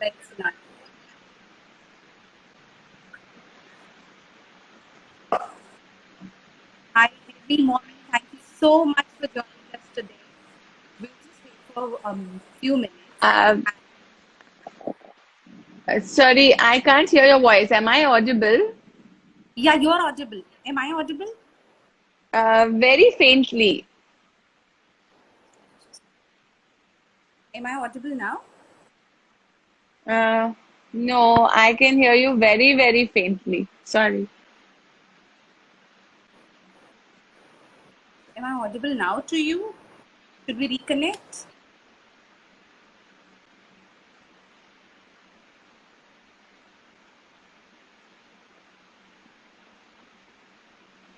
Excellent. Hi, every morning. Thank you so much for joining us today. We'll just wait for a few minutes. Uh, Sorry, I can't hear your voice. Am I audible? Yeah, you're audible. Am I audible? Very faintly. Am I audible now? Uh, no, I can hear you very, very faintly. Sorry. Am I audible now to you? Should we reconnect?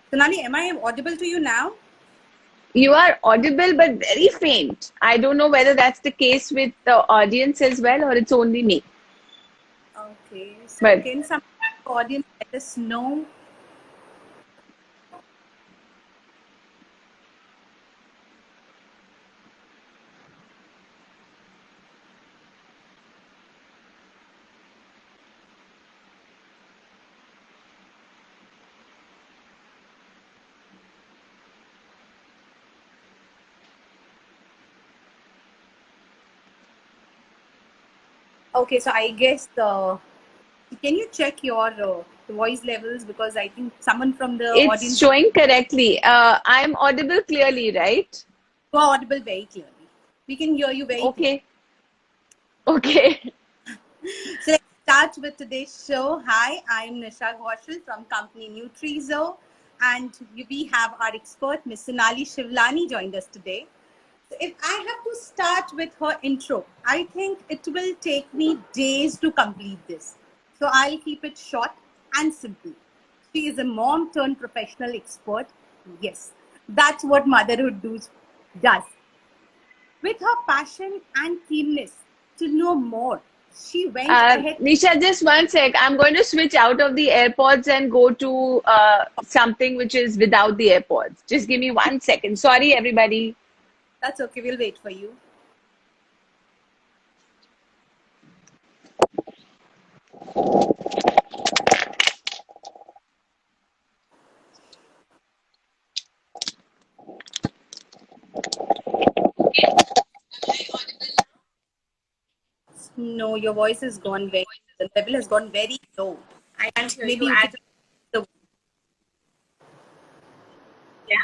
Sonali, am I audible to you now? You are audible but very faint. I don't know whether that's the case with the audience as well or it's only me. Okay, so But can some audience let us know? Okay, so I guess can you check your voice levels, because I think someone from the it's audience, showing correctly. I'm audible clearly, right? you are audible very clearly. We can hear you very clearly. Okay. Okay. So let's start with today's show. Hi, I'm Nisha Ghoshal from company Nutrizoe, and we have our expert, Miss Sonali Shivlani, joined us today. So if I have to start with her intro, I think it will take me days to complete this. So I'll keep it short and simple. She is a mom turned professional expert. Yes, that's what motherhood does. With her passion and keenness to know more, she went ahead. Nisha, just one sec. I'm going to switch out of the AirPods and go to something which is without the AirPods. Just give me 1 second. Sorry, everybody. That's okay, we'll wait for you. No, your voice has gone very, the level has gone very low. I can't hear Maybe you. you could. Yeah.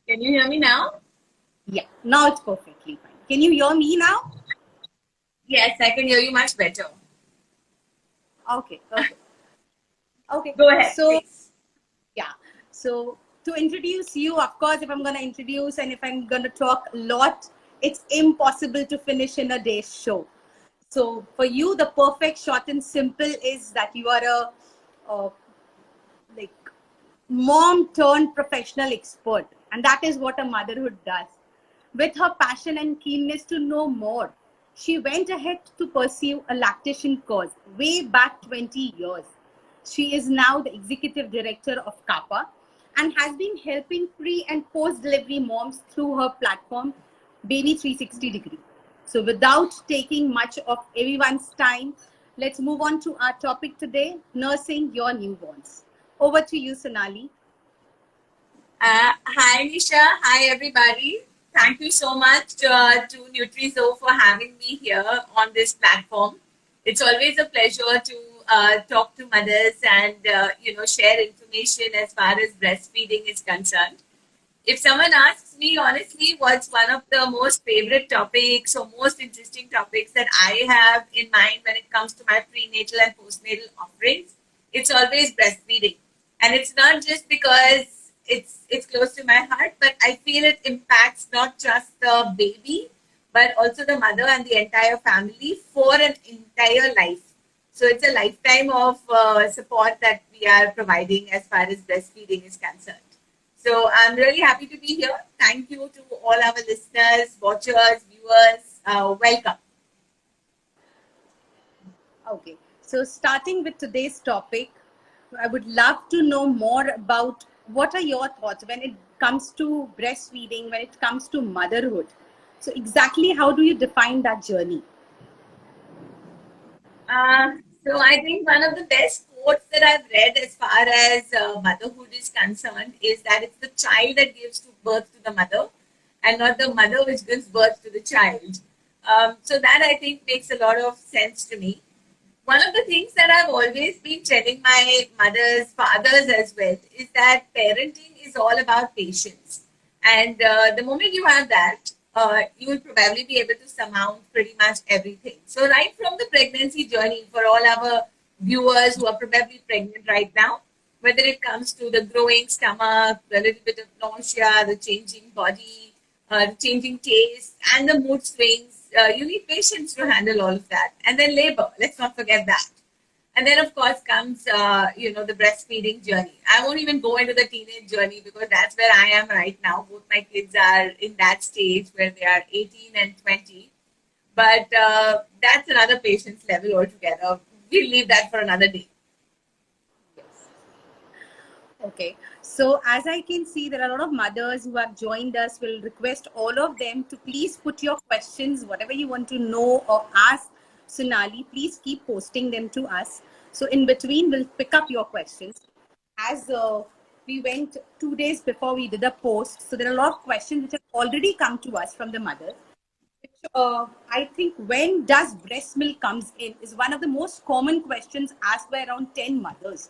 Can you hear me now? Yeah, now it's perfectly fine. Can you hear me now? Yes, I can hear you much better. Okay, okay. Okay, Go ahead, so please. yeah, so to introduce you, of course, if I'm going to introduce and if I'm going to talk a lot, it's impossible to finish in a day's show. So for you, the perfect short and simple is that you are a like mom turned professional expert, and that is what a motherhood does. With her passion and keenness to know more, she went ahead to pursue a lactation course way back 20 years. She is now the executive director of kappa and has been helping pre and post delivery moms through her platform Baby 360 degree. So without taking much of everyone's time, let's move on to our topic today, nursing your newborns. Over to you, Sonali. Hi, Nisha. Hi, everybody. Thank you so much to Nutrizoe for having me here on this platform. It's always a pleasure to talk to mothers and share information as far as breastfeeding is concerned. If someone asks me honestly what's one of the most favorite topics or most interesting topics that I have in mind when it comes to my prenatal and postnatal offerings, it's always breastfeeding. And it's not just because it's close to my heart, but I feel it impacts not just the baby, but also the mother and the entire family for an entire life. So it's a lifetime of support that we are providing as far as breastfeeding is concerned. So I'm really happy to be here. Thank you to all our listeners, watchers, viewers. Welcome. Okay, so starting with today's topic, I would love to know more about what are your thoughts when it comes to breastfeeding, when it comes to motherhood. So exactly how do you define that journey? Uh, so I think one of the best quotes that I've read as far as motherhood is concerned is that it's the child that gives to birth to the mother, and not the mother which gives birth to the child. So that I think makes a lot of sense to me. One of the things that I've always been telling my mothers, fathers as well, is that parenting is all about patience. And the moment you have that, you will probably be able to surmount pretty much everything. So, right from the pregnancy journey, for all our viewers who are probably pregnant right now, whether it comes to the growing stomach, the little bit of nausea, the changing body, the changing taste, and the mood swings, you need patience to handle all of that. And then labor, let's not forget that. And then, of course, comes the breastfeeding journey. I won't even go into the teenage journey because that's where I am right now. Both my kids are in that stage where they are 18 and 20. But that's another patience level altogether. We'll leave that for another day. Yes. Okay. So as I can see, there are a lot of mothers who have joined us. We'll request all of them to please put your questions, whatever you want to know or ask Sonali, please keep posting them to us. So in between, we'll pick up your questions. As we went 2 days before we did a post, so there are a lot of questions which have already come to us from the mothers. Which, I think when does breast milk comes in is one of the most common questions asked by around 10 mothers.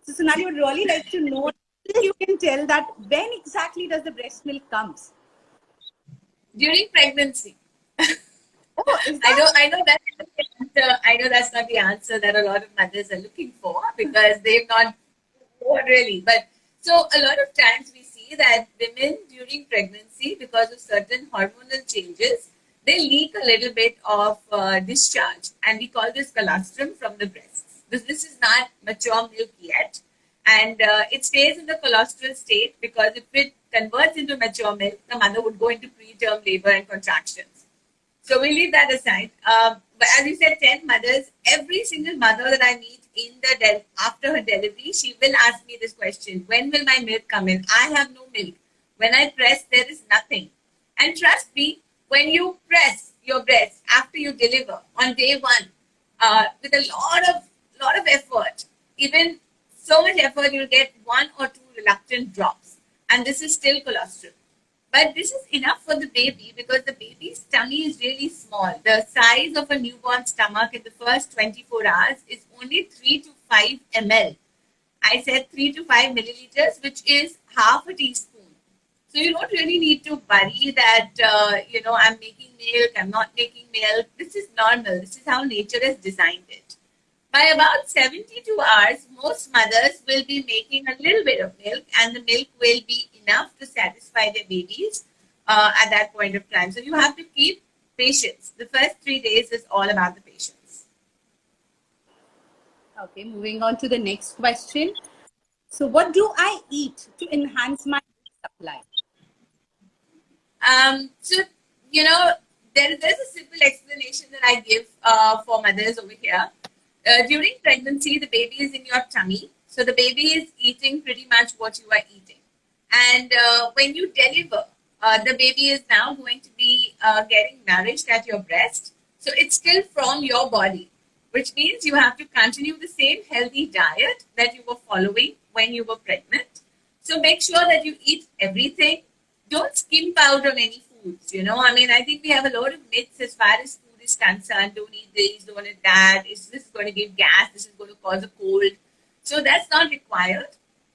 So Sonali would really like to know if you can tell that when exactly does the breast milk comes? During pregnancy. Oh, is I know, that I know that's not the answer. I know that's not the answer that a lot of mothers are looking for because they've not really. But so a lot of times we see that women during pregnancy, because of certain hormonal changes, they leak a little bit of discharge, and we call this colostrum from the breasts. This is not mature milk yet, and it stays in the colostral state because if it converts into mature milk, the mother would go into preterm labor and contractions. So we leave that aside. But as you said, 10 mothers, every single mother that I meet in the after her delivery, she will ask me this question: when will my milk come in? I have no milk. When I press, there is nothing. And trust me, when you press your breast after you deliver on day one, with a lot of effort, even so much effort, you'll get one or two reluctant drops, and this is still colostrum. But this is enough for the baby because the baby's tummy is really small. The size of a newborn stomach in the first 24 hours is only 3 to 5 ml. I said 3 to 5 milliliters, which is half a teaspoon. So you don't really need to worry that, I'm making milk, I'm not making milk. This is normal. This is how nature has designed it. By about 72 hours, most mothers will be making a little bit of milk, and the milk will be enough to satisfy their babies at that point of time. So you have to keep patience. The first 3 days is all about the patience. okay? Moving on to the next question. So, what do I eat to enhance my milk supply? So, you know, there's a simple explanation that I give for mothers over here. During pregnancy, the baby is in your tummy. So the baby is eating pretty much what you are eating. And when you deliver, the baby is now going to be getting nourished at your breast. So it's still from your body, which means you have to continue the same healthy diet that you were following when you were pregnant. So make sure that you eat everything. Don't skimp out on any foods. I mean, I think we have a lot of myths as far as food is concerned. Don't eat this, don't eat that. This is going to give gas. This is going to cause a cold. So that's not required.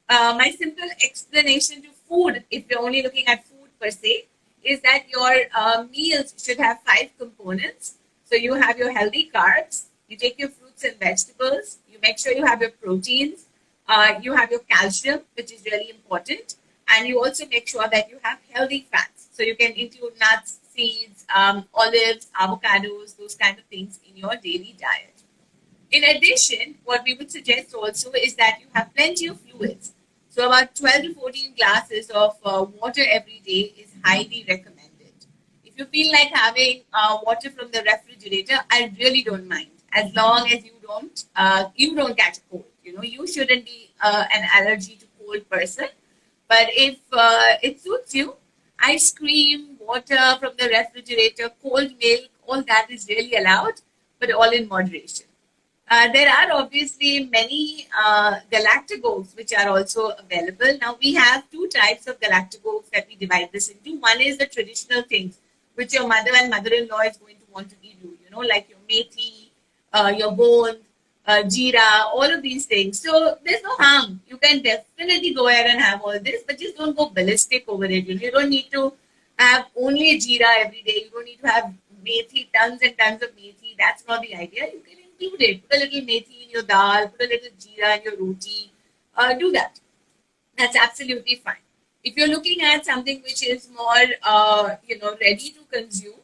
My simple explanation to food, if you're only looking at food per se, is that your meals should have 5 components. So you have your healthy carbs, you take your fruits and vegetables, you make sure you have your proteins, you have your calcium, which is really important, and you also make sure that you have healthy fats. So you can include nuts, seeds, olives, avocados, those kind of things in your daily diet. In addition, what we would suggest also is that you have plenty of fluids. So about 12 to 14 glasses of water every day is highly recommended. If you feel like having water from the refrigerator, I really don't mind, as long as you don't catch a cold. You shouldn't be an allergy to cold person. But if it suits you, ice cream, water from the refrigerator, cold milk, all that is really allowed, but all in moderation. There are obviously many galacticals which are also available. Now we have two types of galacticals that we divide this into. One is the traditional things which your mother and mother-in-law is going to want to give you, you know, like your methi, your bone, jeera, all of these things. So there's no harm. You can definitely go ahead and have all this, but just don't go ballistic over it. You don't need to have only jeera every day. You don't need to have methi, tons and tons of methi. That's not the idea. You can include it. Put a little methi in your dal, put a little jeera in your roti. Do that. That's absolutely fine. If you're looking at something which is more, ready to consume,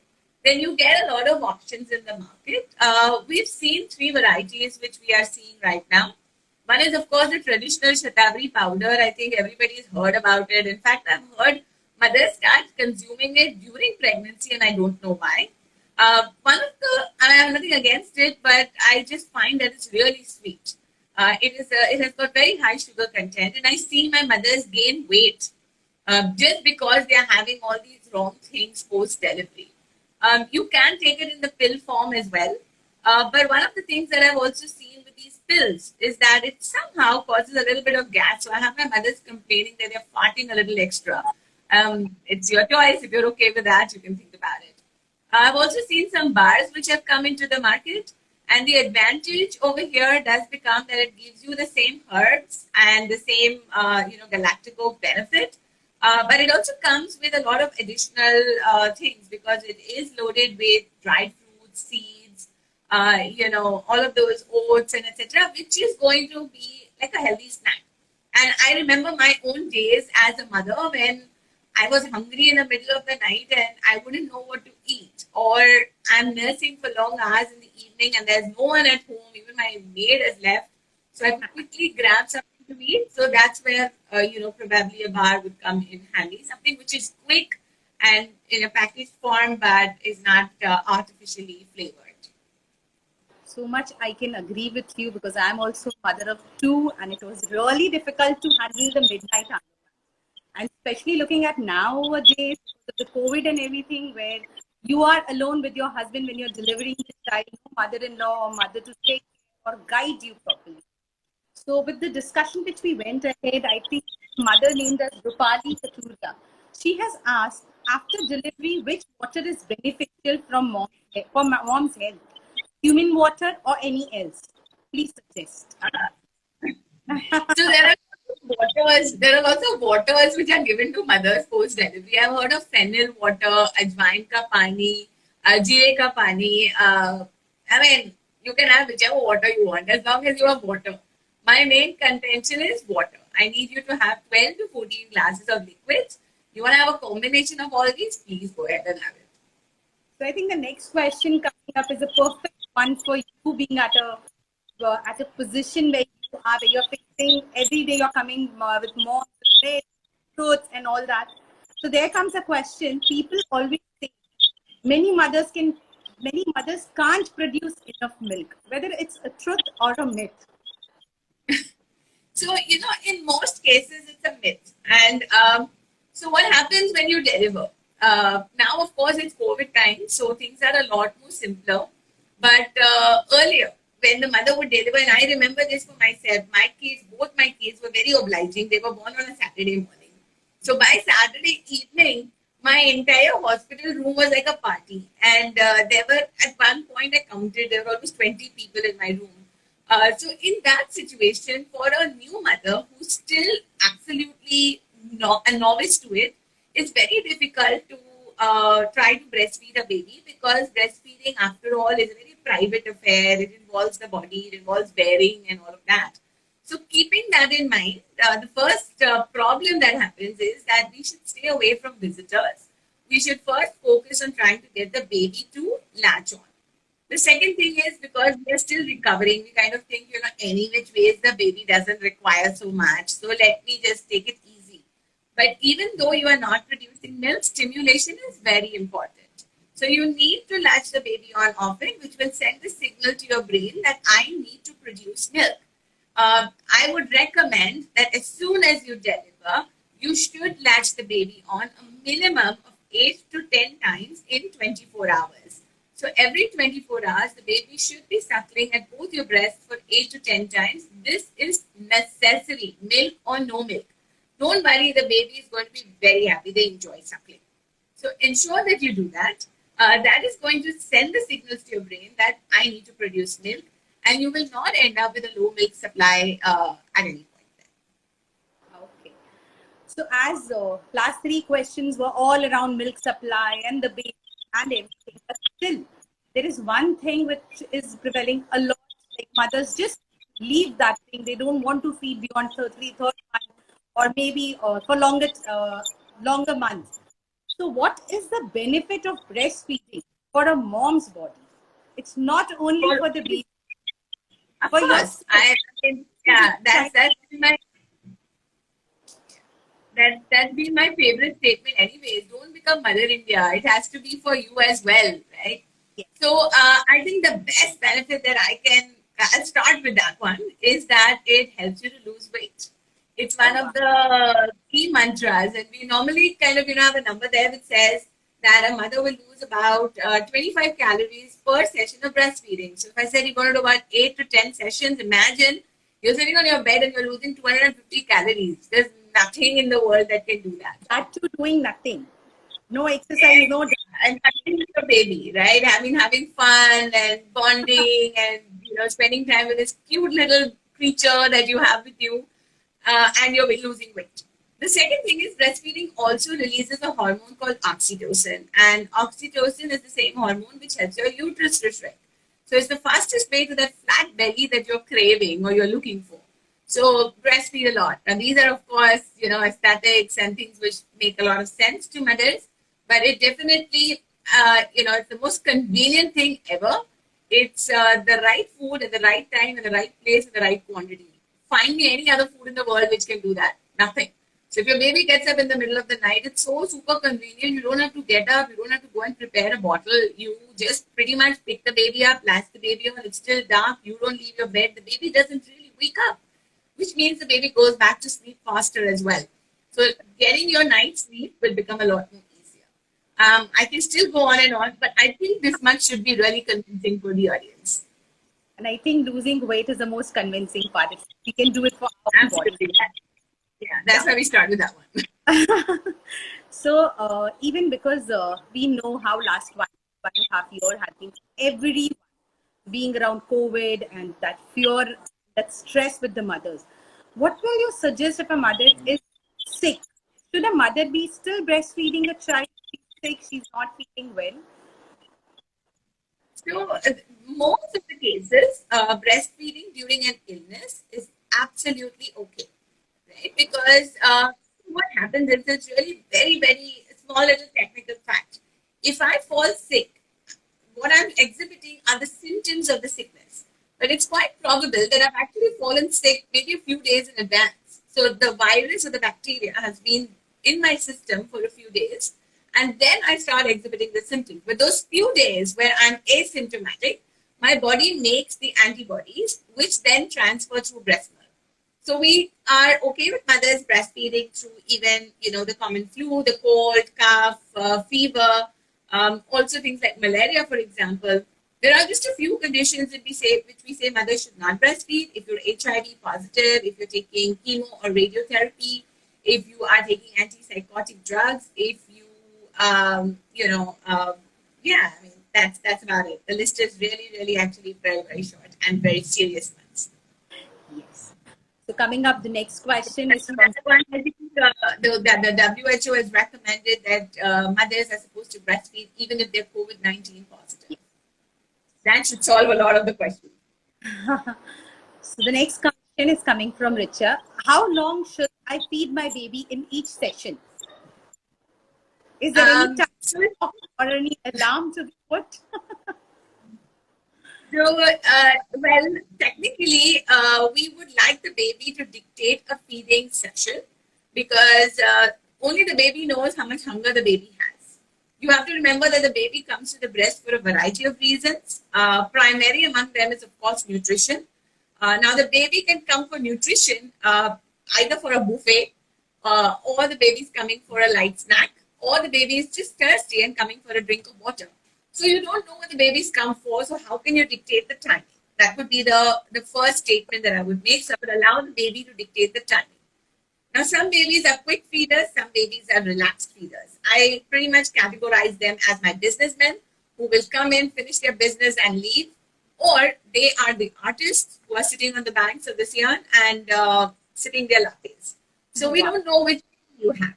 then you get a lot of options in the market. We've seen three varieties which we are seeing right now. One is, of course, the traditional Shatavari powder. I think everybody's heard about it. In fact, I've heard mothers start consuming it during pregnancy, and I don't know why. One of the, I have nothing against it, but I just find that it's really sweet. It has got very high sugar content, and I see my mothers gain weight just because they are having all these wrong things post delivery. You can take it in the pill form as well. But one of the things that I've also seen with these pills is that it somehow causes a little bit of gas. So I have my mothers complaining that they're farting a little extra. It's your choice. If you're okay with that, you can think about it. I've also seen some bars which have come into the market. And the advantage over here does become that it gives you the same herbs and the same, galactico benefit. But it also comes with a lot of additional things because it is loaded with dried fruits, seeds, all of those oats and etc., which is going to be like a healthy snack. And I remember my own days as a mother when I was hungry in the middle of the night and I wouldn't know what to eat, or I'm nursing for long hours in the evening and there's no one at home, even my maid has left. So I could quickly grab something to eat. So that's where, probably a bar would come in handy. Something which is quick and in a packaged form, but is not artificially flavored. So much I can agree with you because I'm also mother of two, and it was really difficult to handle the midnight hour. And especially looking at nowadays, the COVID and everything, where you are alone with your husband when you're delivering the child, no mother-in-law or mother to take care or guide you properly. So with the discussion which we went ahead, I think mother named as Rupali Chaturya, she has asked, after delivery, which water is beneficial for mom's health? Human water or any else? Please suggest. So there are lots of waters which are given to mothers post delivery. I've heard of fennel water, ajwain ka pani, jeera ka pani. I mean, you can have whichever water you want as long as you have water. My main contention is water. I need you to have 12 to 14 glasses of liquids. You want to have a combination of all these? Please go ahead and have it. So I think the next question coming up is a perfect one for you, being at a position where you are, where you're facing every day. You're coming with more fruits and all that. So there comes a question. People always say many mothers can't produce enough milk. Whether it's a truth or a myth. So, in most cases, it's a myth. And so, what happens when you deliver? Now, of course, it's COVID time, so things are a lot more simpler. But earlier, when the mother would deliver, and I remember this for myself, both my kids were very obliging. They were born on a Saturday morning. So, by Saturday evening, my entire hospital room was like a party. And there were, at one point, I counted, there were almost 20 people in my room. So in that situation, for a new mother who's still absolutely a novice to it, it's very difficult to try to breastfeed a baby because breastfeeding, after all, is a very private affair. It involves the body, it involves bearing and all of that. So keeping that in mind, the first problem that happens is that we should stay away from visitors. We should first focus on trying to get the baby to latch on. The second thing is because we are still recovering, we kind of think, any which ways the baby doesn't require so much. So let me just take it easy. But even though you are not producing milk, stimulation is very important. So you need to latch the baby on often, which will send the signal to your brain that I need to produce milk. I would recommend that as soon as you deliver, you should latch the baby on a minimum of 8 to 10 times in 24 hours. So every 24 hours, the baby should be suckling at both your breasts for 8 to 10 times. This is necessary, milk or no milk. Don't worry, the baby is going to be very happy. They enjoy suckling. So ensure that you do that. That is going to send the signals to your brain that I need to produce milk, and you will not end up with a low milk supply at any point. Okay. So as last three questions were all around milk supply and the baby and everything, but still there is one thing which is prevailing a lot. Like mothers just leave that thing. They don't want to feed beyond third month, or maybe for longer months. So what is the benefit of breastfeeding for a mom's body? It's not only For, for the baby, of for course, yourself. yeah, that's been my favorite statement. Anyways, don't become Mother India. It has to be for you as well, right? Yes. So I think the best benefit that I'll start with that one, is that it helps you to lose weight. It's one of the key mantras, and we normally kind of have a number there which says that a mother will lose about 25 calories per session of breastfeeding. So if I said you're going to do about 8 to 10 sessions, imagine you're sitting on your bed and you're losing 250 calories. There's nothing in the world that can do that. That too doing nothing. No exercise, no. And connecting with your baby, right? Having fun and bonding and spending time with this cute little creature that you have with you, and you're losing weight. The second thing is breastfeeding also releases a hormone called oxytocin, and oxytocin is the same hormone which helps your uterus to shrink. So it's the fastest way to that flat belly that you're craving or you're looking for. So breastfeed a lot. And these are, of course, aesthetics and things which make a lot of sense to mothers. But it definitely, it's the most convenient thing ever. It's the right food at the right time, in the right place, in the right quantity. Find me any other food in the world which can do that. Nothing. So if your baby gets up in the middle of the night, it's so super convenient. You don't have to get up. You don't have to go and prepare a bottle. You just pretty much pick the baby up, latch the baby on. It's still dark. You don't leave your bed. The baby doesn't really wake up, which means the baby goes back to sleep faster as well. So getting your night's sleep will become a lot more easier. I can still go on, but I think this much should be really convincing for the audience. And I think losing weight is the most convincing part. We can do it for our Absolutely. body. Yeah, that's why we start with that one. So even because we know how last 1.5 years has been, everyone being around COVID and that fear, that stress with the mothers. What will you suggest if a mother is sick? Should a mother be still breastfeeding a child? She's sick, she's not feeling well. So most of the cases, breastfeeding during an illness is absolutely okay, right? Because what happens is, it's really very, very small little technical fact. If I fall sick, what I'm exhibiting are the symptoms of the sickness. But it's quite probable that I've actually fallen sick maybe a few days in advance. So the virus or the bacteria has been in my system for a few days, and then I start exhibiting the symptoms. But those few days where I'm asymptomatic, my body makes the antibodies, which then transfer through breast milk. So we are okay with mothers breastfeeding through even, the common flu, the cold, cough, fever, also things like malaria, for example. There are just a few conditions which we say mothers should not breastfeed. If you're HIV positive, if you're taking chemo or radiotherapy, if you are taking antipsychotic drugs, if you, that's about it. The list is really, really actually very, very short and very serious ones. Yes. So coming up, the next question is from... I think the WHO has recommended that mothers are supposed to breastfeed even if they're COVID-19 positive. That should solve a lot of the questions. So the next question is coming from Richa. How long should I feed my baby in each session? Is there any time or any alarm to be put? So, technically, we would like the baby to dictate a feeding session, because only the baby knows how much hunger the baby has. You have to remember that the baby comes to the breast for a variety of reasons. Primary among them is, of course, nutrition. Now, the baby can come for nutrition either for a buffet, or the baby is coming for a light snack, or the baby is just thirsty and coming for a drink of water. So you don't know what the babies come for, so how can you dictate the timing? That would be the first statement that I would make. So I would allow the baby to dictate the timing. Now, some babies are quick feeders, some babies are relaxed feeders. I pretty much categorize them as my businessmen who will come in, finish their business, and leave, or they are the artists who are sitting on the banks of the Sian and sipping their lattes. So we Wow. don't know which you have.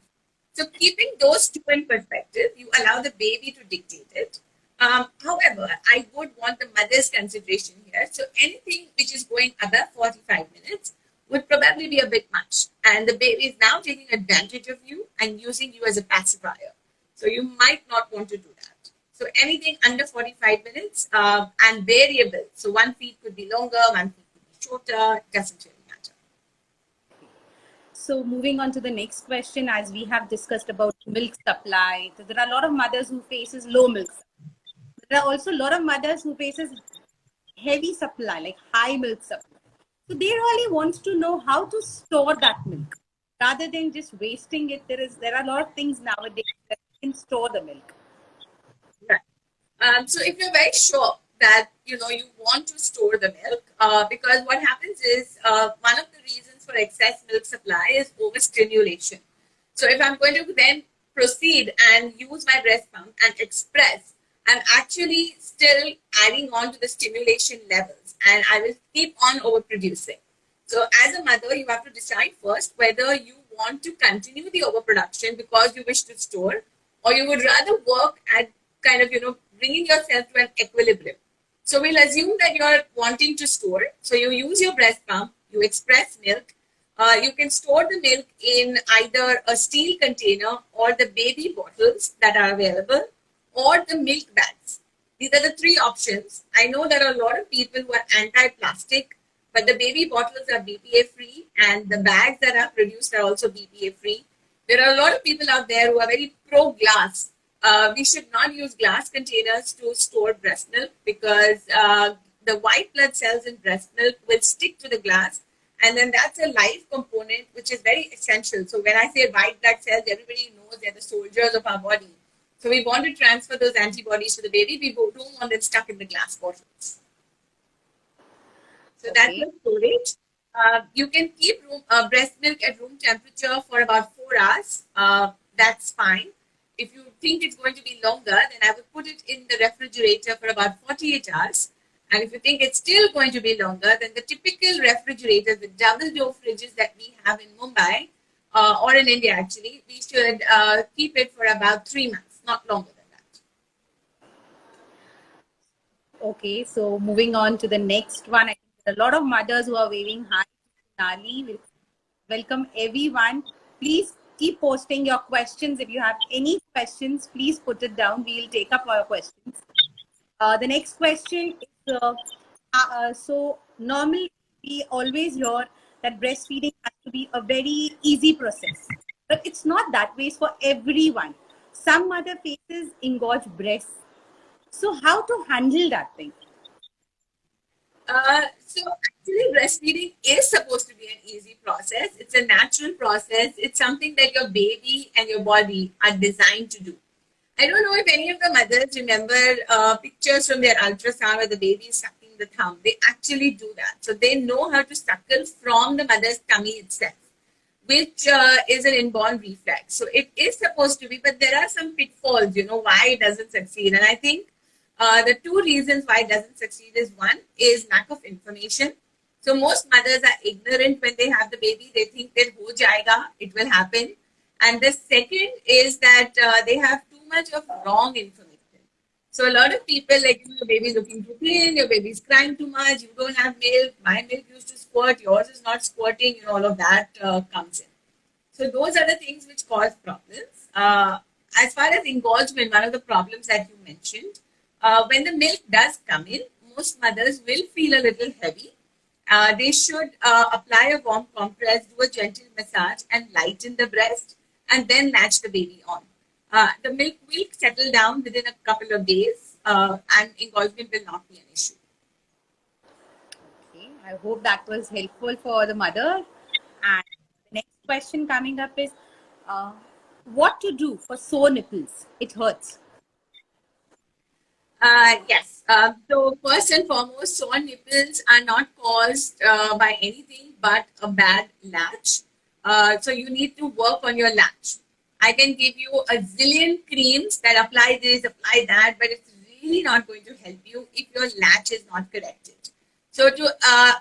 So keeping those two in perspective, you allow the baby to dictate it. However, I would want the mother's consideration here. So anything which is going above 45 minutes would probably be a bit much. And the baby is now taking advantage of you and using you as a pacifier. So you might not want to do that. So anything under 45 minutes and variable. So one feed could be longer, one feed could be shorter, it doesn't really matter. So moving on to the next question, as we have discussed about milk supply, so there are a lot of mothers who faces low milk supply. There are also a lot of mothers who faces heavy supply, like high milk supply. So they really want to know how to store that milk rather than just wasting it. There are a lot of things nowadays that can store the milk. Right. So if you're very sure that you want to store the milk, because what happens is one of the reasons for excess milk supply is overstimulation. So if I'm going to then proceed and use my breast pump and express, I'm actually still adding on to the stimulation levels, and I will keep on overproducing. So as a mother, you have to decide first whether you want to continue the overproduction because you wish to store, or you would rather work at kind of, bringing yourself to an equilibrium. So we'll assume that you're wanting to store. So you use your breast pump, you express milk. You can store the milk in either a steel container or the baby bottles that are available or the milk bags. These are the three options. I know there are a lot of people who are anti-plastic, but the baby bottles are BPA free and the bags that are produced are also BPA free. There are a lot of people out there who are very pro glass. We should not use glass containers to store breast milk because the white blood cells in breast milk will stick to the glass, and then that's a life component which is very essential. So when I say white blood cells, everybody knows they're the soldiers of our body. So we want to transfer those antibodies to the baby. We don't want them stuck in the glass bottles. So that's Okay. the storage. You can keep breast milk at room temperature for about 4 hours. That's fine. If you think it's going to be longer, then I would put it in the refrigerator for about 48 hours. And if you think it's still going to be longer, then the typical refrigerators, the double door fridges that we have in Mumbai or in India actually, we should keep it for about 3 months, not longer than that. Okay, so moving on to the next one. I think there are a lot of mothers who are waving hi to Sonali. Welcome everyone. Please keep posting your questions. If you have any questions, please put it down. We'll take up our questions. The next question is, so normally we always hear that breastfeeding has to be a very easy process, but it's not that way for everyone. Some mother faces engorged breasts. So how to handle that thing? So actually breastfeeding is supposed to be an easy process. It's a natural process. It's something that your baby and your body are designed to do. I don't know if any of the mothers remember pictures from their ultrasound where the baby is sucking the thumb. They actually do that. So they know how to suckle from the mother's tummy itself, which is an inborn reflex. So it is supposed to be, but there are some pitfalls, why it doesn't succeed. And I think the two reasons why it doesn't succeed is one is lack of information. So most mothers are ignorant when they have the baby. They think that ho jayega, it will happen. And the second is that they have too much of wrong information. So a lot of people like, your baby is looking too thin, your baby is crying too much, you don't have milk, my milk used to squirt, yours is not squirting, all of that comes in. So those are the things which cause problems. As far as engorgement, one of the problems that you mentioned, when the milk does come in, most mothers will feel a little heavy. They should apply a warm compress, do a gentle massage and lighten the breast and then latch the baby on. The milk will settle down within a couple of days and engorgement will not be an issue. Okay, I hope that was helpful for the mother. And the next question coming up is, what to do for sore nipples? It hurts. Yes. So first and foremost, sore nipples are not caused by anything but a bad latch. So you need to work on your latch. I can give you a zillion creams that apply this, apply that, but it's really not going to help you if your latch is not corrected. So to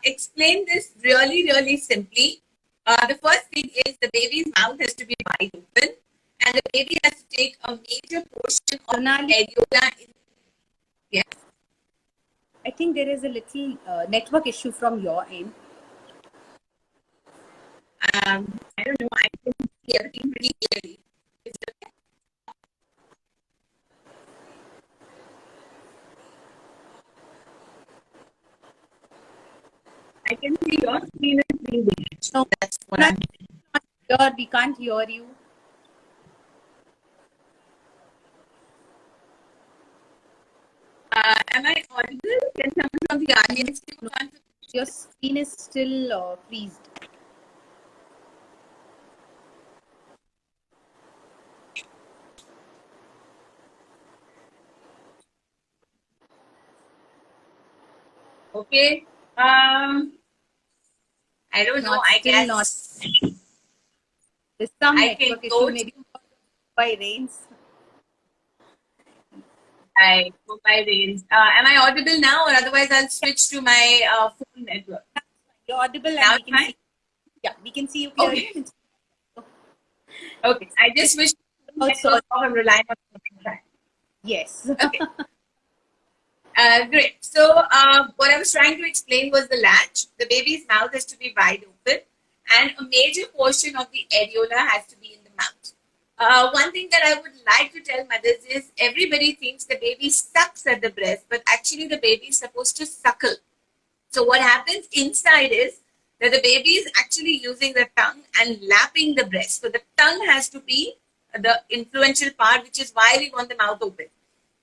explain this really, really simply, the first thing is the baby's mouth has to be wide open, and the baby has to take a major portion of the Sonali, areola in. Yes. I think there is a little network issue from your end. I don't know. I can see everything pretty clearly. Is it okay? I can see your screen is being damaged. No, That's what I'm. we can't hear you. Am I audible? Can someone from the audience give No, confirmation? your screen is still freezed. Okay. I don't know. Not I still not. guess There's some I can network issue, go to maybe by rains. my mobile range. Am I audible now, or otherwise I'll switch to my phone network? You're audible and Now we it's can fine. see. Yeah, we can see you clearly. Okay. Okay. I just switched to the Also, network off and relying on the. yes. Okay. Great. So, what I was trying to explain was the latch. The baby's mouth has to be wide open, and a major portion of the areola has to be in the mouth. One thing that I would like to tell mothers is everybody thinks the baby sucks at the breast, but actually, the baby is supposed to suckle. So, what happens inside is that the baby is actually using the tongue and lapping the breast. So, the tongue has to be the influential part, which is why we want the mouth open.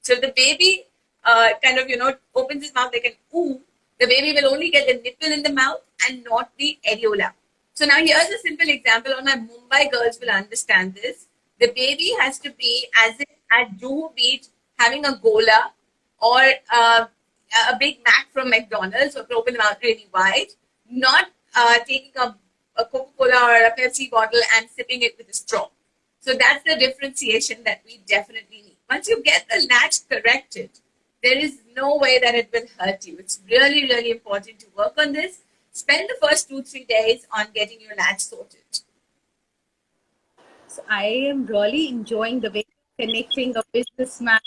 So if the baby kind of, opens his mouth like an ooh, the baby will only get the nipple in the mouth and not the areola. So now here's a simple example. All my Mumbai girls will understand this. The baby has to be as if at Juhu Beach having a gola or a Big Mac from McDonald's, or open the mouth really wide, not taking a Coca-Cola or a Pepsi bottle and sipping it with a straw. So that's the differentiation that we definitely need. Once you get the latch corrected, there is no way that it will hurt you. It's really, really important to work on this. Spend the first 2-3 days on getting your latch sorted. So I am really enjoying the way you're connecting a businessman,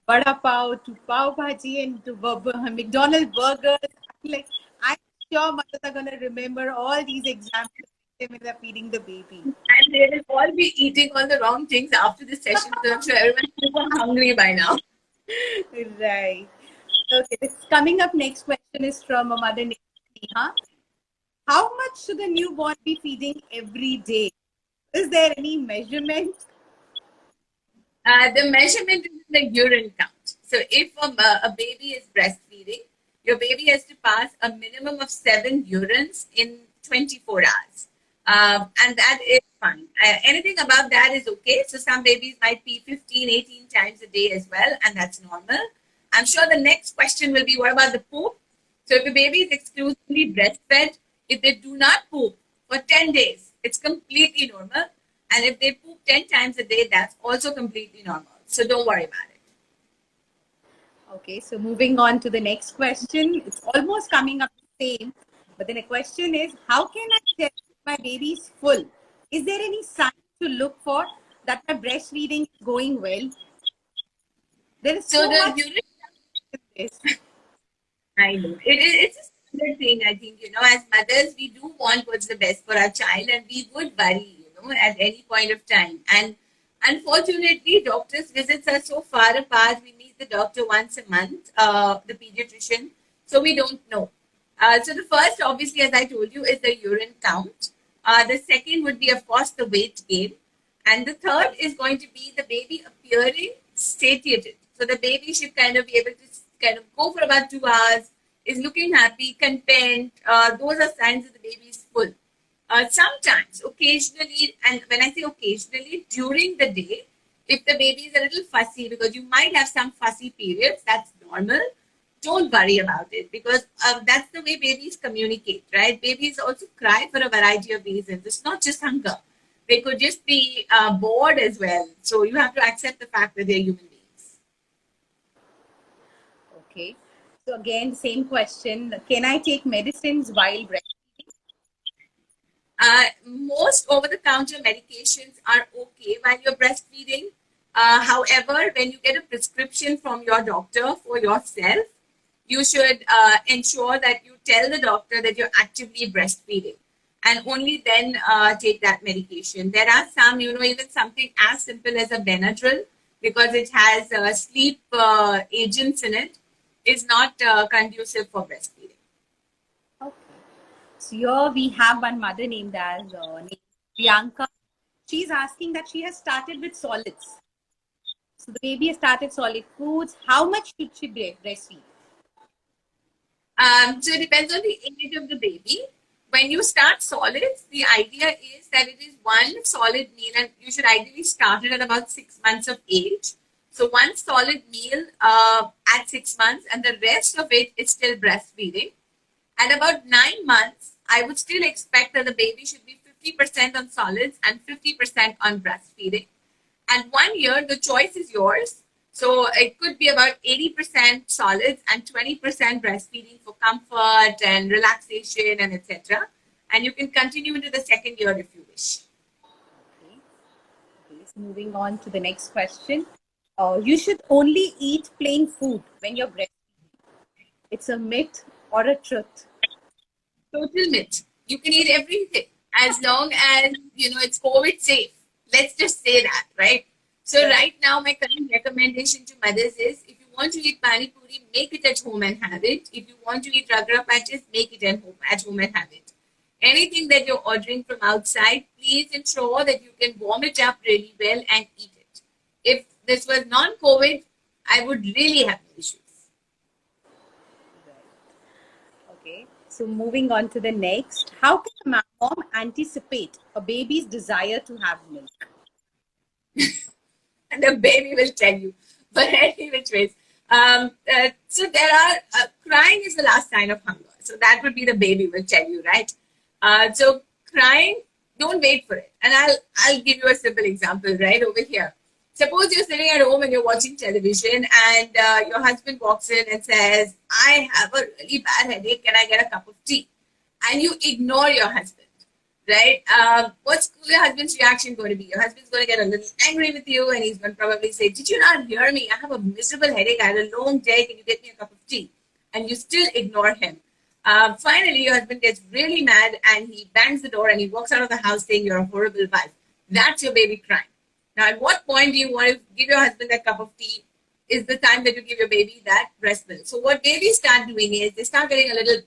vada pav to pav bhaji and to McDonald's burgers. Like, I'm sure mothers are going to remember all these examples when they're feeding the baby. And they will all be eating all the wrong things after this session, because I'm sure everyone's super hungry by now. Right. Okay. This coming up next question is from a mother named Neha. How much should the newborn be feeding every day? Is there any measurement? The measurement is in the urine count. So if a baby is breastfeeding, your baby has to pass a minimum of 7 urines in 24 hours. And that is fine. Anything above that is okay. So some babies might pee 15, 18 times a day as well, and that's normal. I'm sure the next question will be, what about the poop? So if a baby is exclusively breastfed, if they do not poop for 10 days, it's completely normal. And if they poop 10 times a day, that's also completely normal. So don't worry about it. Okay, so moving on to the next question. It's almost coming up the same, but then the question is, how can I tell if my baby is full? Is there any sign to look for that my breastfeeding is going well? There is So so the much urine, in this. I know. It's a standard thing, I think, as mothers, we do want what's the best for our child, and we would worry, at any point of time. And unfortunately, doctors' visits are so far apart. We meet the doctor once a month, the pediatrician, so we don't know. So the first, obviously, as I told you, is the urine count. The second would be, of course, the weight gain. And the third is going to be the baby appearing satiated. So the baby should kind of be able to kind of go for about 2 hours, is looking happy, content. Those are signs that the baby is full. Sometimes, occasionally, and when I say occasionally, during the day, If the baby is a little fussy, because you might have some fussy periods, that's normal. Don't worry about it, because that's the way babies communicate, right? Babies also cry for a variety of reasons. It's not just hunger. They could just be bored as well. So you have to accept the fact that they're human beings. Okay. So again, same question. Can I take medicines while breastfeeding? Most over-the-counter medications are okay while you're breastfeeding. However, when you get a prescription from your doctor for yourself, you should ensure that you tell the doctor that you're actively breastfeeding, and only then take that medication. There are some, even something as simple as a Benadryl, because it has sleep agents in it, is not conducive for breastfeeding. Okay. So here we have one mother named Priyanka. She's asking that she has started with solids. So the baby has started solid foods. How much should she breastfeed? So it depends on the age of the baby. When you start solids, the idea is that it is one solid meal, and you should ideally start it at about 6 months of age. So one solid meal at 6 months, and the rest of it is still breastfeeding. At about 9 months, I would still expect that the baby should be 50% on solids and 50% on breastfeeding. And 1 year, the choice is yours. So it could be about 80% solids and 20% breastfeeding for comfort and relaxation and etc. And you can continue into the second year if you wish. Okay. Okay. So moving on to the next question. You should only eat plain food when you're breastfeeding. It's a myth or a truth? Total myth. You can eat everything as long as it's COVID safe. Let's just say that, right? So right now, my current recommendation to mothers is, if you want to eat pani puri, make it at home and have it. If you want to eat ragra patches, make it at home and have it. Anything that you're ordering from outside, please ensure that you can warm it up really well and eat it. If this was non-COVID, I would really have no issues. Okay. So moving on to the next. How can a mom anticipate a baby's desire to have milk? And the baby will tell you. But any which ways. So there are, crying is the last sign of hunger. So that would be the baby will tell you, right? So crying, don't wait for it. And I'll give you a simple example right over here. Suppose you're sitting at home and you're watching television, and your husband walks in and says, I have a really bad headache. Can I get a cup of tea? And you ignore your husband, right? What's your husband's reaction going to be? Your husband's going to get a little angry with you, and he's going to probably say, did you not hear me? I have a miserable headache. I had a long day. Can you get me a cup of tea? And you still ignore him. Finally, your husband gets really mad, and he bangs the door and he walks out of the house saying, you're a horrible wife. That's your baby crying. Now, at what point do you want to give your husband that cup of tea? Is the time that you give your baby that breast milk. So what babies start doing is they start getting a little,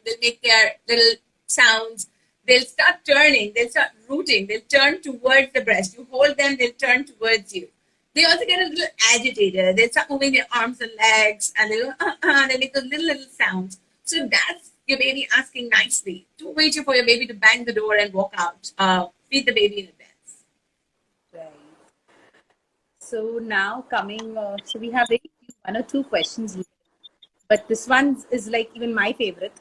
they'll make their little sounds. They'll start turning, they'll start rooting, they'll turn towards the breast. You hold them, they'll turn towards you. They also get a little agitated. They start moving their arms and legs, and they go, they make those little sounds. So that's your baby asking nicely. Don't wait for your baby to bang the door and walk out. Feed the baby in advance. Right. So now so we have very few, one or two questions left, but this one is like even my favorite.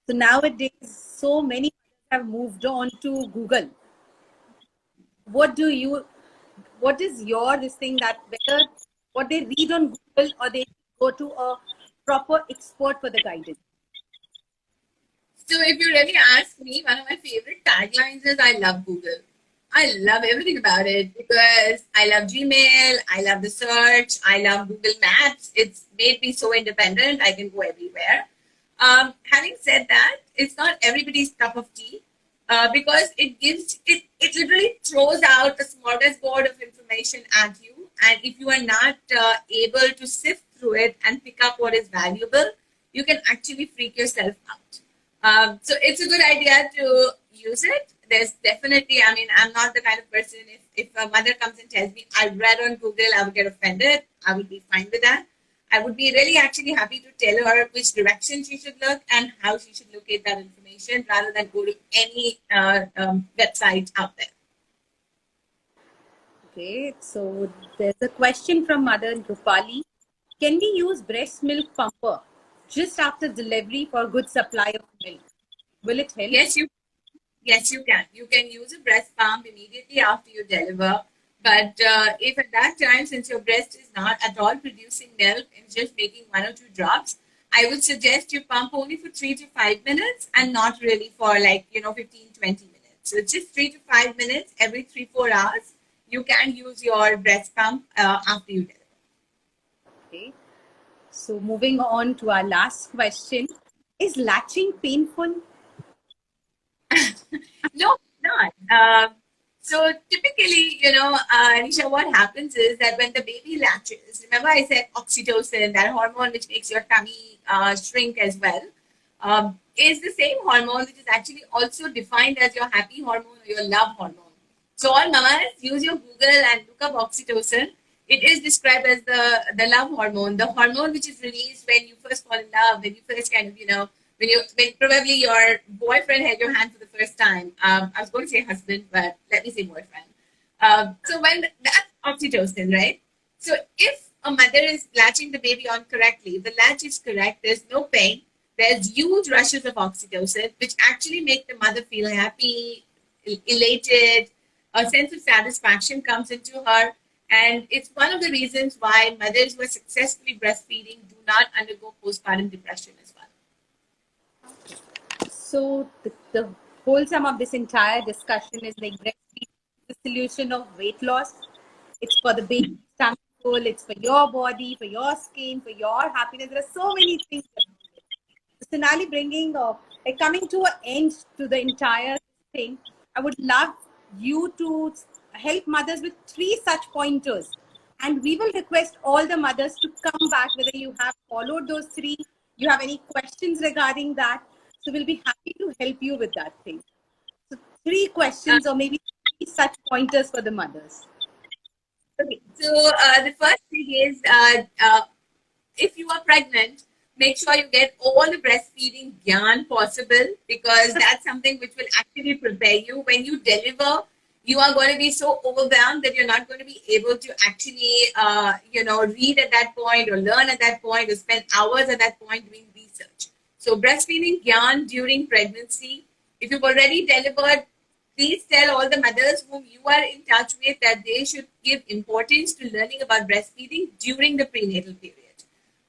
So nowadays, so many have moved on to Google. What is your this thing that whether what they read on Google or they go to a proper expert for the guidance? So if you really ask me, one of my favorite taglines is I love Google. I love everything about it because I love Gmail, I love the search, I love Google Maps. It's made me so independent, I can go everywhere. Having said that, it's not everybody's cup of tea because it literally throws out a smorgasbord of information at you. And if you are not able to sift through it and pick up what is valuable, you can actually freak yourself out. So it's a good idea to use it. There's definitely, I'm not the kind of person, if a mother comes and tells me I read on Google, I would get offended. I would be fine with that. I would be really actually happy to tell her which direction she should look and how she should locate that information rather than go to any website out there. Okay, so there's a question from Mother Rupali. Can we use breast milk pumper just after delivery for good supply of milk? Will it help? Yes, you can. You can use a breast pump immediately after you deliver. But if at that time, since your breast is not at all producing milk and just making 1 or 2 drops, I would suggest you pump only for 3 to 5 minutes and not really for 15, 20 minutes. So just 3 to 5 minutes every 3, 4 hours. You can use your breast pump after you deliver. Okay. So moving on to our last question. Is latching painful? No, not. So typically, Anisha, what happens is that when the baby latches, remember I said oxytocin, that hormone which makes your tummy shrink as well, is the same hormone which is actually also defined as your happy hormone or your love hormone. So all mamas, use your Google and look up oxytocin. It is described as the love hormone, the hormone which is released when you first fall in love, when you first kind of, when probably your boyfriend held your hand for the first time. I was going to say husband, but let me say boyfriend. So when that's oxytocin, right? So if a mother is latching the baby on correctly, the latch is correct, there's no pain, there's huge rushes of oxytocin, which actually make the mother feel happy, elated, a sense of satisfaction comes into her. And it's one of the reasons why mothers who are successfully breastfeeding do not undergo postpartum depression as well. So the whole sum of this entire discussion is like breastfeeding is the solution of weight loss. It's for the baby stomach full, it's for your body, for your skin, for your happiness. There are so many things. Sonali, bringing like coming to an end to the entire thing, I would love you to help mothers with 3 such pointers. And we will request all the mothers to come back, whether you have followed those 3, you have any questions regarding that. So we'll be happy to help you with that thing. So 3 questions or maybe 3 such pointers for the mothers. Okay, so the first thing is if you are pregnant, make sure you get all the breastfeeding gyan possible, because that's something which will actually prepare you. When you deliver, you are going to be so overwhelmed that you're not going to be able to actually, read at that point or learn at that point or spend hours at that point doing research. So breastfeeding gyan during pregnancy. If you've already delivered, please tell all the mothers whom you are in touch with that they should give importance to learning about breastfeeding during the prenatal period.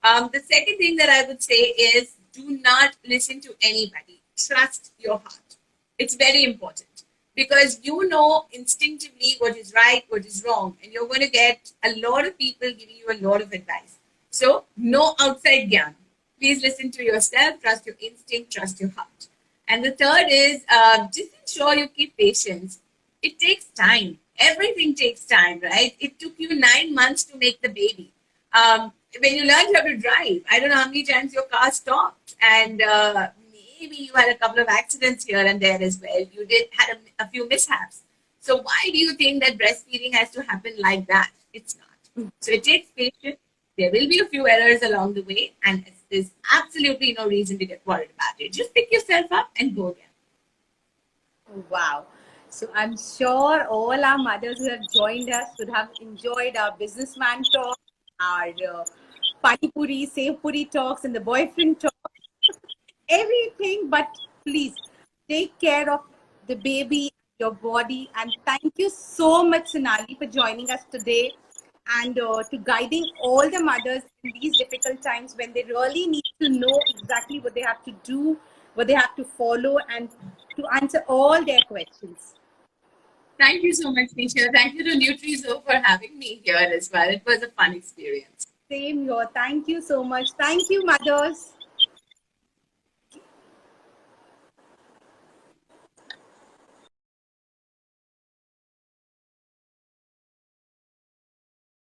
The second thing that I would say is do not listen to anybody. Trust your heart. It's very important, because you know instinctively what is right, what is wrong, and you're going to get a lot of people giving you a lot of advice. So no outside gyan. Please listen to yourself, trust your instinct, trust your heart. And the third is just ensure you keep patience. It takes time. Everything takes time, right? It took you 9 months to make the baby. When you learned how to drive, I don't know how many times your car stopped, and maybe you had a couple of accidents here and there as well. You did had a few mishaps. So why do you think that breastfeeding has to happen like that? It's not. So it takes patience. There will be a few errors along the way, and there's absolutely no reason to get worried about it. Just pick yourself up and go again. Wow. So I'm sure all our mothers who have joined us would have enjoyed our businessman talk, our pani puri, save puri talks, and the boyfriend talk, everything. But please take care of the baby, your body. And thank you so much, Sonali, for joining us today and to guiding all the mothers in these difficult times when they really need to know exactly what they have to do, what they have to follow, and to answer all their questions. Thank you so much, Nisha. Thank you to Nutrizoe for having me here as well. It was a fun experience. Same here. Thank you so much. Thank you, mothers.